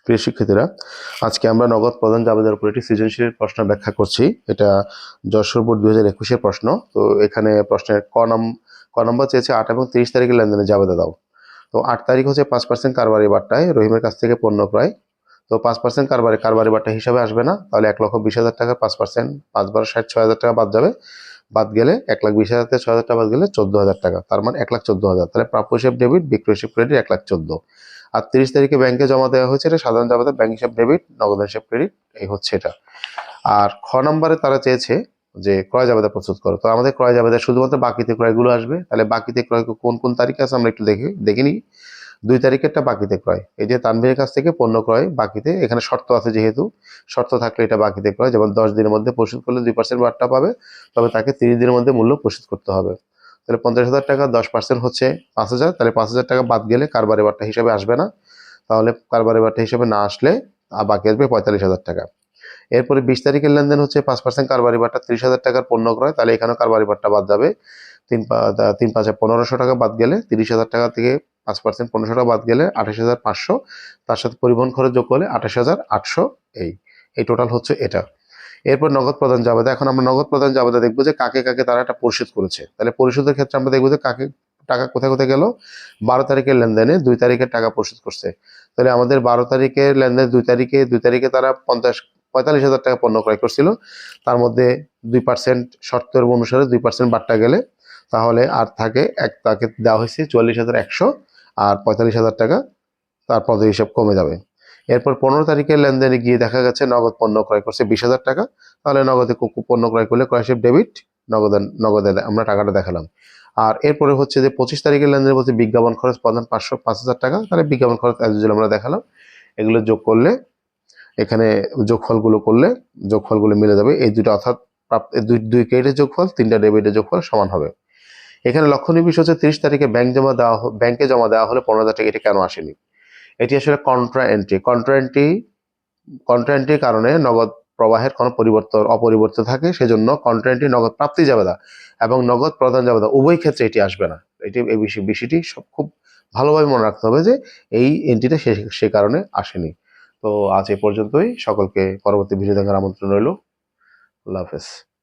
প্রিয় শিক্ষার্থীরা, আজকে আমরা নগদ প্রধান জাবেদার উপর একটি সৃজনশীল প্রশ্ন ব্যাখ্যা করছি। এটা যশোর বোর্ড 2021-এর প্রশ্ন। তো এখানে প্রশ্নের ক নম্বর চেয়েছে 8 এবং 30 তারিখের লেনদেনে জাবেদা দাও। তো 8 তারিখ হচ্ছে 5% কারবারি বাট্টায় রহিমের কাছ থেকে পণ্য ক্রয়। তো 5% কারবারি বাট্টা হিসাবে আসবে না, তাহলে 1,20,000 টাকা 5%, 5 × 60 6,000 টাকা বাদ যাবে। বাদ গেলে 1,20,000 থেকে 6,000 টাকা বাদ গেলে 14,000 টাকা, তার মানে 1,14,000। তাহলে প্রাপ্য হিসাব ডেবিট, বিক্রয় হিসাব ক্রেডিট 1,14,000। আর 30 তারিখে ব্যাংকে জমা দেওয়া হয়েছে, এটা সাধারণ জাবেদা, ব্যাংক হিসাব ডেবিট, নগদ হিসাব ক্রেডিট, এই হচ্ছে এটা। আর খ নম্বরে তারা চেয়েছে যে ক্রয় জাবেদা প্রস্তুত করো। তো আমাদের ক্রয় জাবেদা শুধুমাত্র বাকিতে ক্রয়গুলো আসবে। তাহলে বাকিতে ক্রয় কোন কোন তারিখে আছে আমরা একটু দেখে নিই। 2 তারিখেরটা বাকিতে ক্রয়, এই যে তানভীরের কাছ থেকে পণ্য ক্রয় বাকিতে, এখানে শর্ত আছে, যেহেতু শর্ত থাকলে এটা বাকিতে ক্রয়। যেমন 10 দিনের মধ্যে পরিশোধ করলে 2% বাট্টা পাবে, তবে তাকে 30 দিনের মধ্যে মূল্য পরিশোধ করতে হবে। তাহলে 50,000 টাকা 10% হচ্ছে 5,000, তাহলে 5,000 টাকা বাদ গেলে কারবারি বাট্টা হিসাবে আসবে না। তাহলে কারবারি বাট্টা হিসাবে না আসলে বাকি আসবে 45,000 টাকা। এরপরে 20 তারিখের লেনদেন হচ্ছে 5% কারবারি বাট্টা 30,000 টাকার পণ্য ক্রয়, তাহলে এখানেও কারবারি বাট্টা বাদ যাবে। 3×5 = 1,500 টাকা বাদ গেলে 30,000 টাকা থেকে 5% 1,500 টাকা বাদ গেলে 28,500, তার সাথে পরিবহন খরচ যোগ করলে 28,800। এই টোটাল হচ্ছে এটা। এরপর নগদ প্রদান জাবেদা। এখন আমরা নগদ প্রদান জাবেদা দেখবো যে কাকে কাকে তারা এটা পরিশোধ করেছে। তাহলে পরিশোধের ক্ষেত্রে আমরা দেখবো যে কাকে টাকা কোথায় কোথায় গেল। 12 তারিখের লেনদেনে 2 তারিখের টাকা পরিশোধ করছে। তাহলে আমাদের 12 তারিখের লেনদেন 2 তারিখে তারা 45,000 টাকা পণ্য ক্রয় করছিল। তার মধ্যে 2% শর্তের অনুসারে 2% বাট্টা গেলে তাহলে আর থাকে তাকে দেওয়া হয়েছে 44,100, আর 45,000 টাকা তার পদ হিসাব কমে যাবে। এরপর 15 তারিখের লেনদেনে গিয়ে দেখা গেছে নগদ পণ্য ক্রয় করছে 20,000 টাকা। তাহলে নগদে পণ্য ক্রয় করলে ক্রয় হিসাব ডেবিট, নগদে আমরা টাকাটা দেখালাম। আর এরপরে হচ্ছে যে 25 তারিখের লেনদেন বলছে বিজ্ঞাপন খরচ প্রদান 5,000 টাকা, তাহলে বিজ্ঞাপন খরচ আমরা দেখালাম। এগুলো যোগ করলে এখানে যোগফলগুলো মিলে যাবে। এই দুটো, অর্থাৎ দুই ক্রেডিটের যোগফল 3টা ডেবিটের যোগফল সমান হবে। এখানে লক্ষণীয় বিষয় হচ্ছে 30 তারিখে ব্যাংকে জমা দেওয়া হলে 15,000 টাকা, এটা কেন আসেনি? এটি আসলে কন্ট্রা এন্ট্রির কারণে নগদ প্রবাহের কোনো অপরিবর্তিত থাকে, সেজন্য কন্ট্রা এন্ট্রি নগদ প্রাপ্তি জাবেদা এবং নগদ প্রদান জাবেদা উভয় ক্ষেত্রে এটি আসবে না। এই বিষয়টি খুব ভালোভাবে মনে রাখতে হবে যে এই এন্ট্রিটা সে কারণে আসেনি। তো আজ এ পর্যন্তই। সকলকে পরবর্তী ভিডিও দেখার আমন্ত্রণ রইল। আল্লাহ হাফেজ।